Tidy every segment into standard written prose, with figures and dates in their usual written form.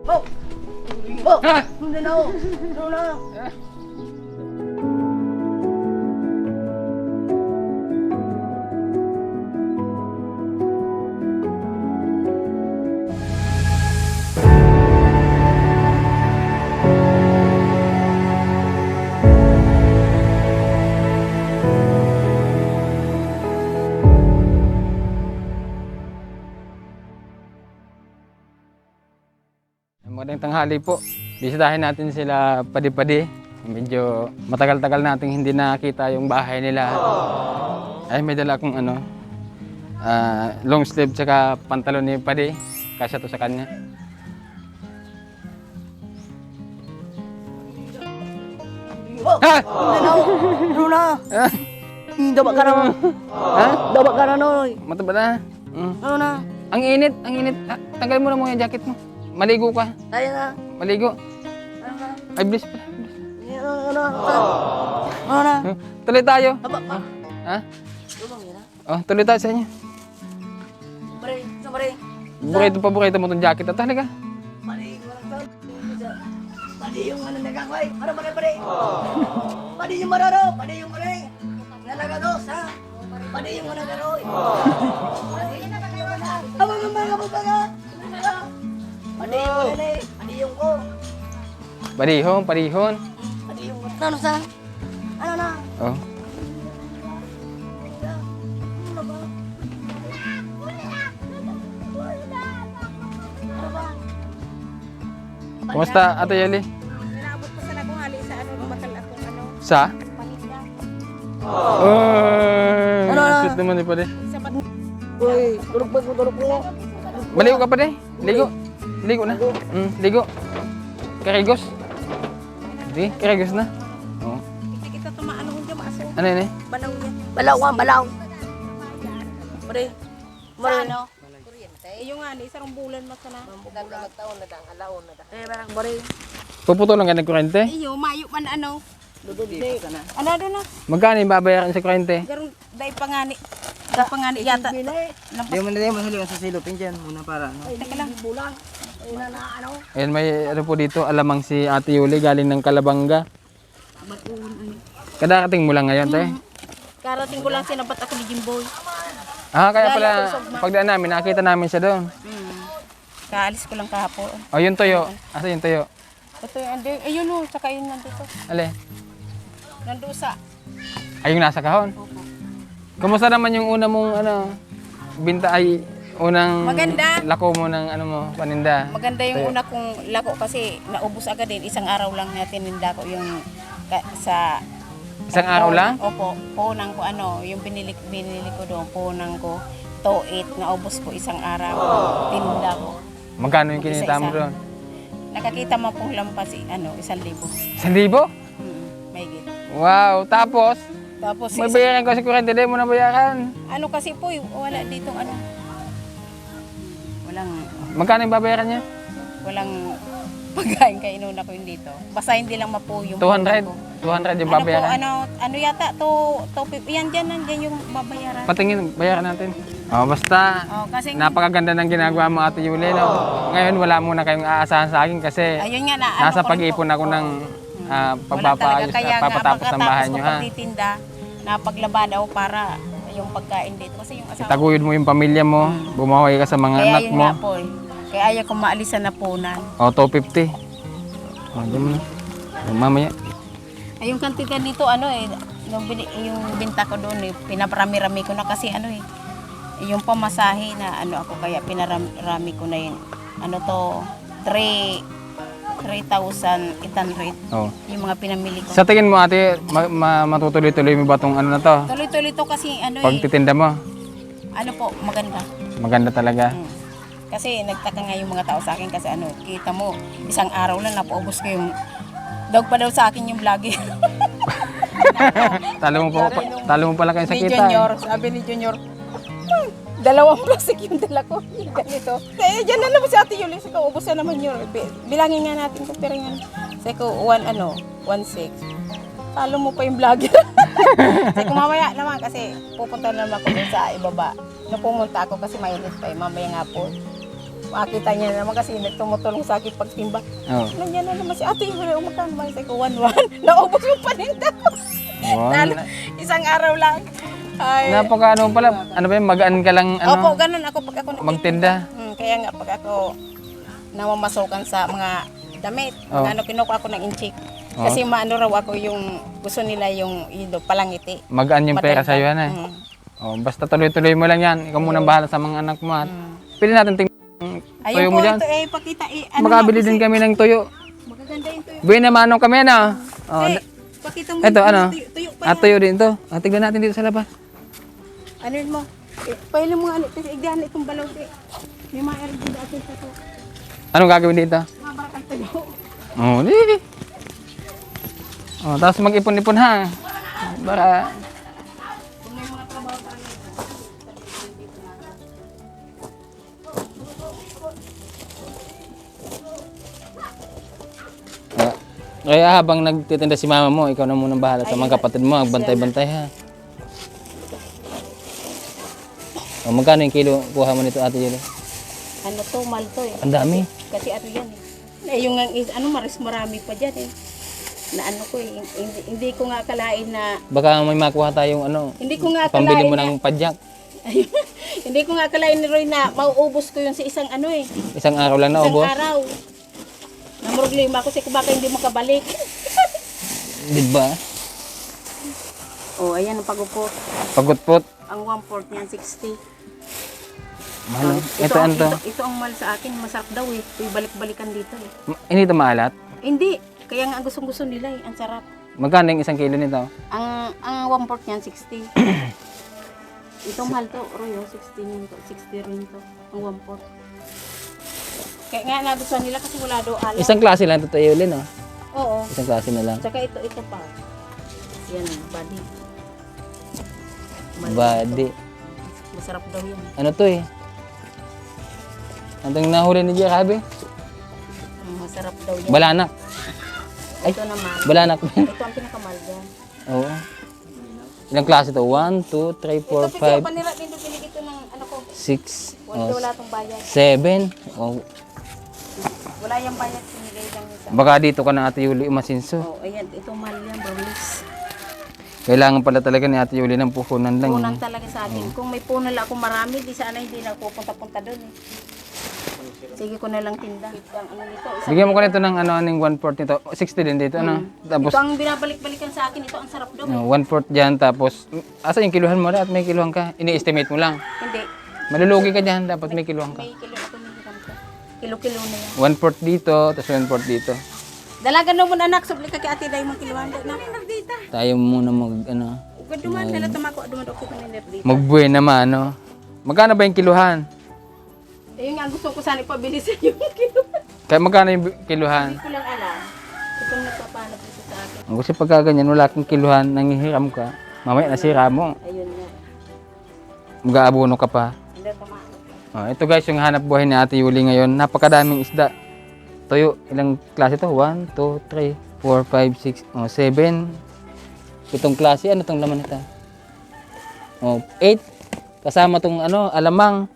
Oh! Oh! Hindi na ako! Ano na? Magandang tanghali po. Bisitahin natin sila Padi-Padi. Medyo matagal-tagal nating hindi nakita yung bahay nila. Ay, may dala akong long sleeve tsaka pantalon ni Padi. Kasya to sa kanya. Oh! Hindi na ako! Ano na? Daba ka na mo! Ha? Daba ka na noy! Mataba na. Ano na? Ang init, ang init. Tanggal mo na muna yung jacket mo. Maligo ka. Tayo na! Maligo. Ano na? Ay, bliss pa. Ano? Ano na? Tuloy tayo. Aba! Ha? Tulong yun ha? Oh, tuloy tayo sa inyo. Pare! Sa pare! Paborito mo itong jacket. At halika. Pare! Walang tao! Pare yung ano nagkakway! Ano pare? Pare yung mararo! Pare yung pare! Nalagados ha! Pare yung ano garoy! Aba mga baga! Pare yung ano na eh! Pare yung ko! Parihon. Pare yung ano sa? Ano na? Oh. Ano ba? Ano ba? Kumusta, Ate Yeli? Naabot ko sa nakuhali sa ano, lumakal akong ano, Sa? paninda. Oh, Ano na? sweet naman ni Pade. Sa pag Uy! Tulog mo! Maligo ka Pade. Ligo. Ligo na. Ligo. Karigos. Di, karigos na. Oh. hindi kita tumaano hindi maaso. Ano yun eh? Balaw niya. Balaw! Pare! Sa ano? Kuryente. Yung nga ni isang bulan mo sana. Eh, parang pare! Puputulan ka ng kurente? Iyo, mayo man ano. Ano doon na? Magkano yung babayaran sa kurente? Garong dai pangani. Dai pangani yata. Hindi mo na masaliwan sa silupin dyan muna para ano. Teka lang. Bulang! Ayun na ano? Ayan, may ano po dito, alamang si Ate Yuli galing ng Kalabanga. Kadarating mo lang ngayon, te? Karating ko lang sinabat ako ni Jimboy. Ah, kaya pala, pagdaan namin, nakita namin siya doon. Kaalis ko lang kahapon. Oh, yung toyo. Asa yung toyo? Ito yung andi. Ayun o, saka yun nandito. Ale? Nandusa. Ay, yung nasa kahon? Kumusta naman yung una mong, binta ay, unang Maganda. lako mo ng, paninda? Maganda yung una kong lako kasi naubos agad din. Isang araw lang natin ninda ko yung sa Isang araw lang? Opo, punang ko yung binili ko doon, punang ko, toit, naubos ko isang araw, tinda ko. Magkano yung kinita mo Isa-isa. doon? Nakakita mo pong lampas, 1,000. 1,000? May git. Wow, tapos, Tapos, may bayaran ko sa kurente, di mo na bayaran. ano kasi po, wala ditong Magkano yung babayaran niya? walang pagkain kay inuna ko yun dito. Basta hindi lang mapo yung 200? ko. 200 yung Ano po, babayaran? ano yata, to, yan dyan yung babayaran. Patingin, bayaran natin. Oh, basta, Oh, kasi, napakaganda ng ginagawa mo, Ate Yuli, no? Ngayon, wala muna kayong aasahan sa akin kasi ayun nga na, nasa ko rin pag-ipon po. ako ng Wala pagpapaayos talaga. Kaya at nga, papatapos ng bahay nyo, ko ha? pagtitinda, napaglaban ako para yung pagkain dito. Kasi yung asawa Itaguyod mo yung pamilya mo, bumawi ka sa mga kaya anak yun mo. nga po Kaya ayaw ko maalis sa napunan. O, 250. O, diyan mo na. O, mamaya. Ay, yung kantidad dito, yung binta ko doon, pinaparami-rami ko na kasi yung pamasahe na ako, kaya pinarami ko na yun. 3,800 O. yung mga pinamili ko. Sa tingin mo, ate, matutuloy-tuloy mo ba itong na to? Tuloy-tuloy to kasi Pagtitinda mo, maganda. maganda talaga. Kasi nagtaka nga yung mga tao sa akin kasi kita mo, isang araw lang napaubos ko yung dog pa daw sa akin yung vlogger. Talo mo pala kayo sa Ni kita. Junior, sabi ni Junior, dalawang plastic yung dala ko. Yung ganito. Eh, dyan na naman si Ate Yuli. Sabi ko, ubos na naman yun. Bilangin nga natin kung piringan. Sabi ko, 1.6. Talo mo pa yung vlogger. Sabi ko, mamaya naman kasi pupunta naman ako dun sa ibaba. Nung pumunta ako kasi mainit pa mamaya nga po. makita niya naman kasi tumutulong sa akin pagtimba. Oh. Nandiyan na naman si ate, wala umakan ba? Sabi ko, 1-1. Naubos yung paninda ko. Wow. Isang araw lang. Ay, Napaka ano pala, ano ba yun, magaan ka lang opo, ano, ganun ako pag ako magtinda. Kaya nga pag ako namamasukan sa mga damit, Oh. ano kinukuha ako ng inchik. Kasi maano raw ako yung gusto nila yung palangiti. Magaan yung pera sa iyo, Mm. Oh, basta tuloy-tuloy mo lang yan. Ikaw muna bahala sa mga anak mo. At pili natin tuyo Ayun mo po, dyan. ito pakita ano Makabili nga, din kasi kami ng tuyo. magaganda yung tuyo. Buhay na manong kami na. Oh, Pakita mo ito yung ano? tuyo pa yan. Tuyo din to. Tignan natin dito sa labas. Ano yun mo? Pahilin mo nga, igdahan itong balaw. May mga ergo dati sa to. Anong gagawin dito? Mga barakang tuyo. Oh, di. Oh, tapos mag-ipon-ipon ha. Para Kung may mga trabaho tayo. kaya habang nagtitinda si mama mo, ikaw na muna bahala sa mga kapatid mo. Magbantay-bantay ha. Oh, magkano yung kilo kuha mo nito, Ate Julie? Ano to, mal to eh. Ang dami. Kasi ano yan eh. Yung ano, marami pa dyan eh. Na ano ko eh, hindi ko nga akalain na, Baka may makuha tayong ano, hindi ko nga pambili akalain mo na, ng padyak. hindi ko nga akalain ni Roy na mauubos ko yun sa isang ano eh. Isang araw lang na Isang ubos. araw. Namroblema ako kasi baka hindi makabalik. Di ba? Oh, ayan ang pagupot. Pagutpot. Ang 1/4 niyan, 60. Mahal. Ito ang, ano to? ito ang mahal sa akin, masarap daw eh. Ito yung balik-balikan dito eh. Hindi ito maalat. Hindi, kaya nga gustong-gusto nila eh, ang sarap. Magkano yung isang kilo nito? Ang 1/4 niyan, 60. Ito mahal to, Roy, oh, 60 rin to. 60 rin to, ang 1/4. Kaya nga nagustuhan nila kasi wala daw alam. Isang klase lang ito tayo ulit, no? Oo. Isang klase na lang. Tsaka ito pa. Yan, body. Badi. Masarap daw yan. Ano to eh? Anong nahuli ni Jerabe? Masarap daw yan. Balanak. Ay, Ito naman. balanak. Ito ang pinakamahal dyan. Oo. Ilang klase to? 1, 2, 3, 4, 5, Panira din doon pinigit ito ng ano ko. 6, Wala itong bayad. 7. Oh. Wala yung bayad, pinigay lang isa. Baka dito ka na Ate Yuli umasinso. Oh, ayan, ito mahal yan, brownies. Kailangan pala talaga ni Ate Yuli ng puhunan lang. Punang talaga sa akin. Kung may punal ako marami, di sana hindi na pupunta-punta doon eh. Sige ko na lang tinda. Ang ano nito, Bigyan mo ko nito ng ano, aning 1/4 nito. 60 din dito, ano? Tapos, ito ang binabalik-balikan sa akin, ito ang sarap daw. 1/4 dyan, tapos, asa yung kiluhan mo at may kiluhan ka? Ini-estimate mo lang. Hindi, Malulugi ka dyan, dapat may kiluhan ka. may kilo ako niliram ko. Kilo-kilo na yan. 1/4 dito, tapos 1/4 dito. Dalagan mo muna anak, subli ka kay ate dahil mong kiluhan. Nerdita. Tayo muna mag, ano, Ugad duman, nila tamako, duman ako ko ng nerdita. magbuhay naman, ano. Magkano ba yung kiluhan? Ayun nga, gusto ko sana ipabilis yung kiluhan. Kaya magkano yung kiluhan? Hindi ko lang alam. Itong nagpapanap dito sa akin. Kasi pagka ganyan, wala kang kiluhan, nangihiram ka. Mamaya nasira mo. Ayun nga. Mag-aabono ka pa. Hindi tamako. Ito guys, yung hanap buhay ni Ate Yuli ngayon. Napakadaming isda. Toyo, ilang klase to? 1, 2, 3, 4, 5, 6, 7. Itong klase, ano tong laman nito? 8. Kasama tong ano, alamang.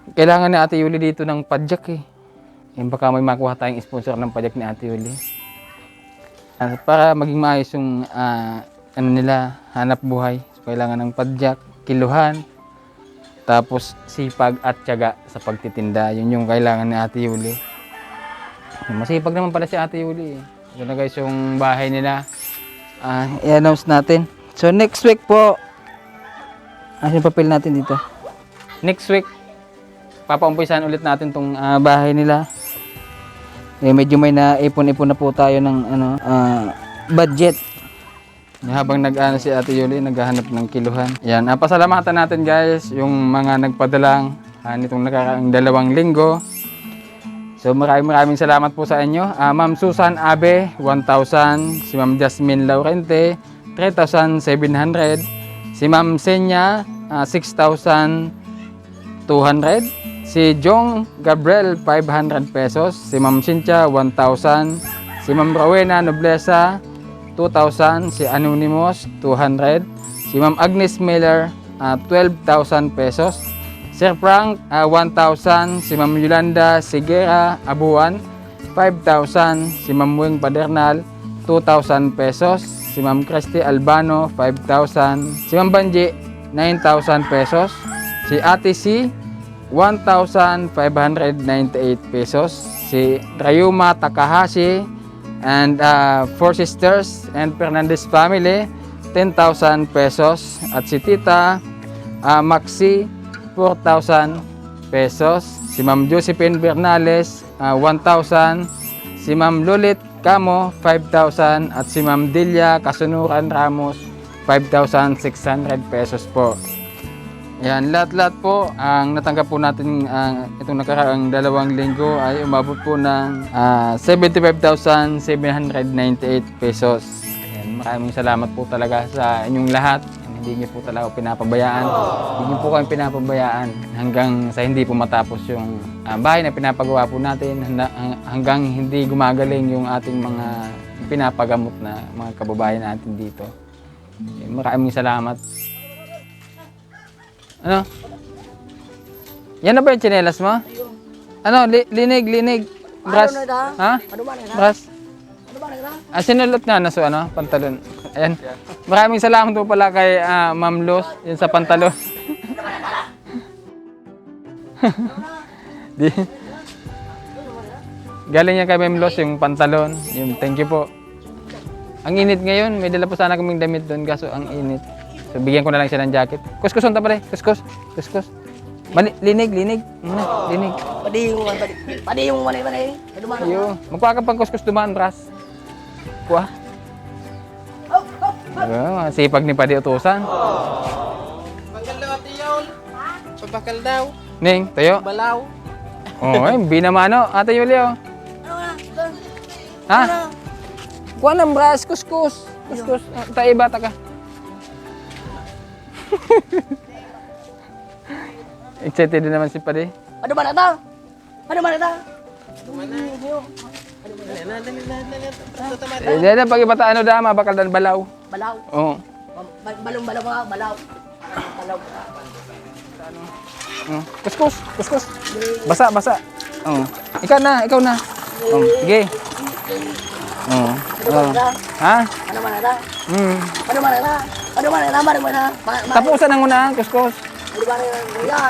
Kailangan ni Ate Yuli dito ng padyak eh. Baka may makuha tayong sponsor ng padyak ni Ate Yuli. Para maging maayos yung ano nila, hanap buhay. So, kailangan ng padyak, kiluhan, tapos sipag at tiyaga sa pagtitinda. Yun yung kailangan ni Ate Yuli. Masipag naman pala si Ate Yuli. Ito na guys yung bahay nila. I-announce natin. So next week po, yung papel natin dito. Next week, papaumpisahan ulit natin tong bahay nila. Medyo may naipon-ipon na po tayo ng budget. Habang nag-ano si Ate Yuli, naghahanap ng kiluhan. Yan, pasalamatan natin guys yung mga nagpadalang nitong nakaraang 2 linggo. So maraming salamat po sa inyo. Ma'am Susan Abe, 1,000. Si Ma'am Jasmine Laurente, 3,700. Si Ma'am Senya, 6,200. Si Jong Gabriel, 500 pesos. Si Ma'am Cynthia, 1,000. Si Ma'am Rowena Noblesa, 2,000. Si Anonymous, 200. Si Ma'am Agnes Miller, 12,000 pesos. Sir Frank, 1,000. Si Ma'am Yolanda Sigera Abuan, 5,000. Si Ma'am Wing Padernal, 2,000 pesos. Si Ma'am Christy Albano, 5,000. Si Ma'am Banji, 9,000 pesos. Si Ate C, 1,598 pesos. Si Rayuma Takahashi and 4 sisters and Fernandez family, 10,000 pesos. At si Tita Maxi, 4,000 pesos. Si Ma'am Josephine Bernales, 1,000. Si Ma'am Lulit Camo, 5,000. At si Ma'am Delia Kasunuran Ramos, 5,600 pesos po. Yan, lahat-lahat po ang natanggap po natin itong nakaraang 2 linggo ay umabot po ng 75,798 pesos. Yan, maraming salamat po talaga sa inyong lahat. Hindi niyo po talaga pinapabayaan. Hindi niyo po kami pinapabayaan hanggang sa hindi po matapos yung bahay na pinapagawa po natin, hanggang hindi gumagaling yung ating mga pinapagamot na mga kababayan natin dito. Yan, maraming salamat. Ano? Yan na ba yung tsinelas mo? Ano? Linig. Bras. Ha? Bras. Sinulot na so ano? Pantalon. Ayan. Maraming salamat po pala kay Ma'am Luz yun sa pantalon. Galing niya kay Ma'am Luz yung pantalon. Yung thank you po. Ang init ngayon. May dala po sana kaming damit doon kaso ang init. So, bigyan ko na lang siya ng jacket. Kuskus unta pare. Kuskus. Linig. Muna, linig. Padi yung manay. Dumana. Yo, magkuha ka pang kuskus dumaan, Bras. Kuha. Sipag ni Padi utusan. Bakal daw ate yun. Pabakal daw. Ning, tayo. Balaw. Oh, ay, binamano. Ate Yulio. Ha? Kuha ng Bras, kuskus. Tayo bata ka. Excited din naman si Padi. Ano ba na ta? Dahil pag ibata ano dama, bakal dan balaw. Balaw. Oo. Balaw. Kuskus. Basa. Oo. Ikaw na. Oh, sige. Oo. Ha? Ano ba na ta? Tapusan ang una, kuskus.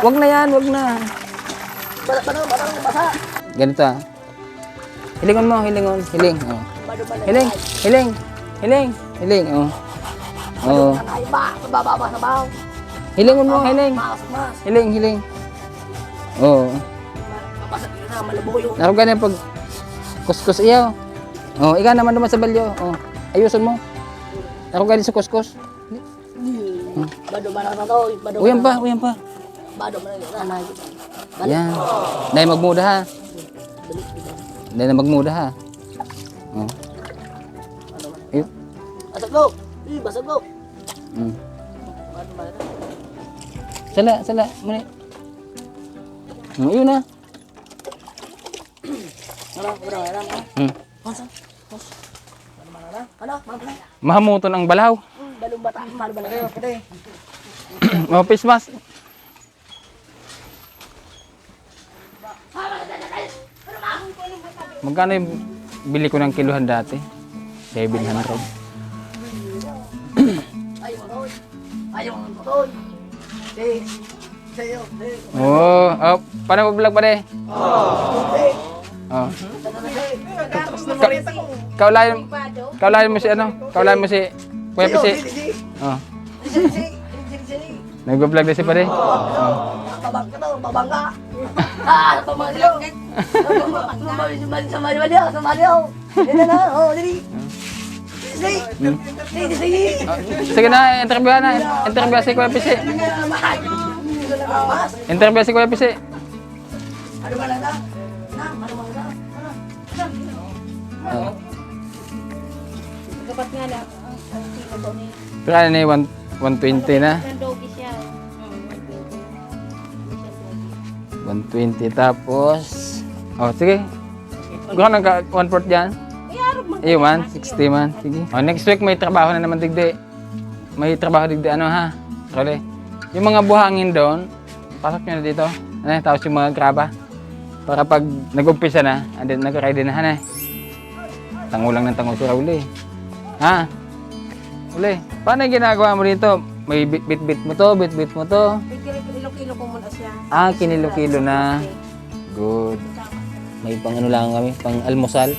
Wag na yan. Basa. Ganito ah. Hilingon mo. Hiling. Oh. Hiling. Oh. Oh. Ay ba, bababa sa baw. Hilingon mo, hiling. Mas. Hiling. Oh. Basa na malabuyo. Naku ganyan pag kuskus iyaw. Oh, ikaw naman sa balyo. Oh. Ayusin mo. Naku ganyan sa kuskus. Bado man na to. Uyan pa. Bado man na. Yan. Dahil magmuda ha. Dahil na magmuda ha. Oh. Ayun. Basag ko. Sala. Muna. Ayun na. Mahamuton ang balaw. Balong bata, mahal ba na kayo? Oh, face mask. Magkano yung bili ko ng kiluhan dati? 700. Ayaw ang tutoy. Sayo. Paano mo vlog pa de? Oh. Kaulayan mo si ano? Kaulayan mo si Kuya Pisi. Oh. Nag-vlog na si pare. Babangga. Pamaliw. Sumaliw. Dito na. Dili. Sige na, interview si Kuya Pisi. Interview si Kuya Pisi. Ano ba na? Kapat nga lang. Pero ano na 120 na. 120 tapos. Oh, sige. Gano'n ang 1/4 dyan? Iyo man, 60 man. Sige. Oh, next week may trabaho na naman digdi. May trabaho digdi ano ha? Role. Yung mga buhangin doon, pasok nyo na dito. Ano, tapos yung mga graba. Para pag nag-umpisa na, andin, nag-ready na, hanay. Tangulang ng tango si Raul eh. Ha? Uli, paano yung ginagawa mo dito? May bit-bit mo to, bit-bit mo to. Kilo-kilo ko muna siya. Ah, kinilo-kilo na. Good. May pang ano lang kami, pang almusal.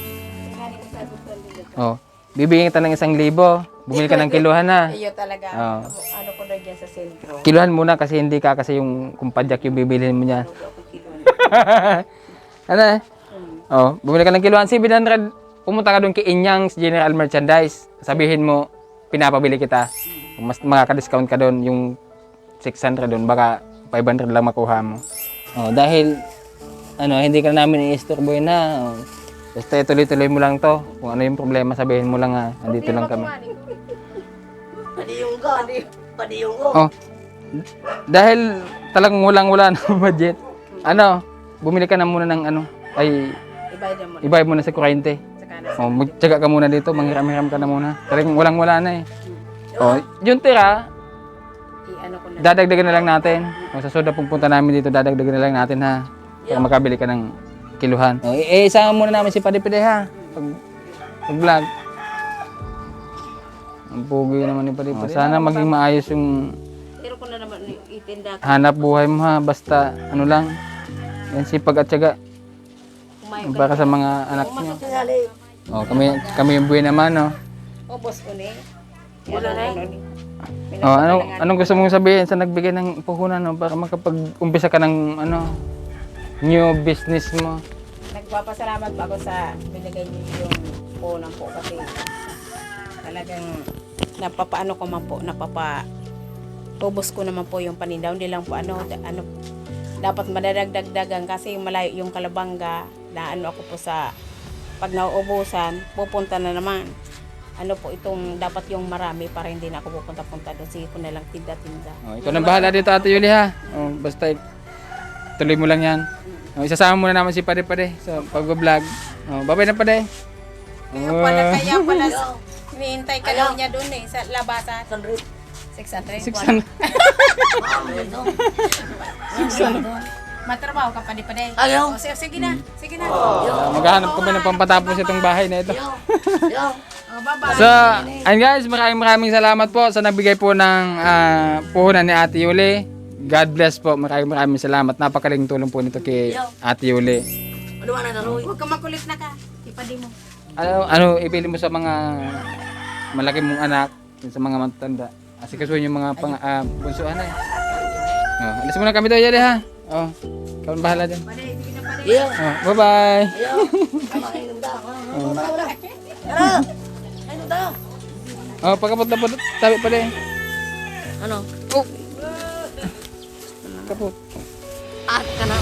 Oh, bibigyan kita ng 1,000. Bumili ka ng kiluhan na. Iyo talaga. Oo. Ano ko na dyan sa sentro. Kiluhan muna kasi hindi ka kasi yung kumpadyak yung bibilhin mo niya. Ano eh? Oh, bumili ka ng kiluhan. 700, pumunta ka doon kay Inyang's General Merchandise. Sabihin mo, pinapabili kita. Kung mas makaka-discount ka doon, yung 600 doon, baka 500 lang makuha mo. Oh, dahil ano, hindi ka namin i-istorboy na. Oh, basta tuloy-tuloy mo lang to. Kung ano yung problema, sabihin mo lang ha. Andito lang kami. Padiyong ka. Padiyong ko. Oh, dahil talagang walang-wala ng budget. Ano, bumili ka na muna ng ano, ay Ibayad na muna. ibayad mo na sa kuryente. Saka na. Oh, magtiyaga ka muna dito, manghiram-hiram ka na muna. Talagang walang-wala na eh. Oh, yung tira, I-ano ko na. dadagdagan na lang natin. O, sa soda pupunta namin dito, dadagdagan na lang natin ha. Para makabili ka ng kiluhan. O, isama muna namin si Padipide ha. Pag-vlog. Ang pugi naman ni Padipide. Sana maging maayos yung Pero ko na naman itinda ko. hanap buhay mo ha. Basta ano lang. Yan sipag at tiyaga. Kumain Para sa mga anak niyo. Sinali. O, kami yung buhay naman no. O, boss ko ni. Wala na. O, anong gusto mong sabihin sa nagbigay ng puhunan no? Para makapag-umpisa ka ng ano, new business mo. Nagpapasalamat pa ako sa binigay niyo yung punan po kasi talagang napapaano ko man po, ubos ko naman po yung paninda. Hindi lang po ano dapat madadagdagan kasi malayo yung Kalabanga na ano ako po sa pag nauubusan, pupunta na naman. Ano po itong dapat yung marami para hindi na ako pupunta-punta doon. Sige ko na lang tinda-tinda. O, ikaw nang bahala dito Ate Yuli ha. O, basta tuloy mo lang yan. O, isasama muna naman si Pade-Pade sa pag-vlog. O, babay na Pade. Kaya pala hinihintay ka daw niya doon eh sa labasan. 600. 600. Matrabaho ka pa di pa din. Ayaw. O, sige na. Sige na. Maghahanap kami ng pampatapos itong bahay na ito. Yo. O, bye-bye. So, and guys, maraming salamat po sa nagbigay po ng puhunan ni Ate Yuli. God bless po. Maraming salamat. Napakaling tulong po nito kay Ate Yuli. Ano ba na naroy? Huwag ka makulit na ka. Ipadi mo. Ano ipili mo sa mga malaki mong anak, sa mga matanda. Asikasuhin yung mga bunsuhan na eh. Oh, alis muna kami doon, Yali ha. Oh, ikaw ang bahala dyan. Pade, sige na pade. Yo. Oh, bye-bye. Yo. Kamain da. Wala. Tara. Ayun da. Oh, pagkapot na po, tabi pa din. Ano? Oh. Kapot. At ka na.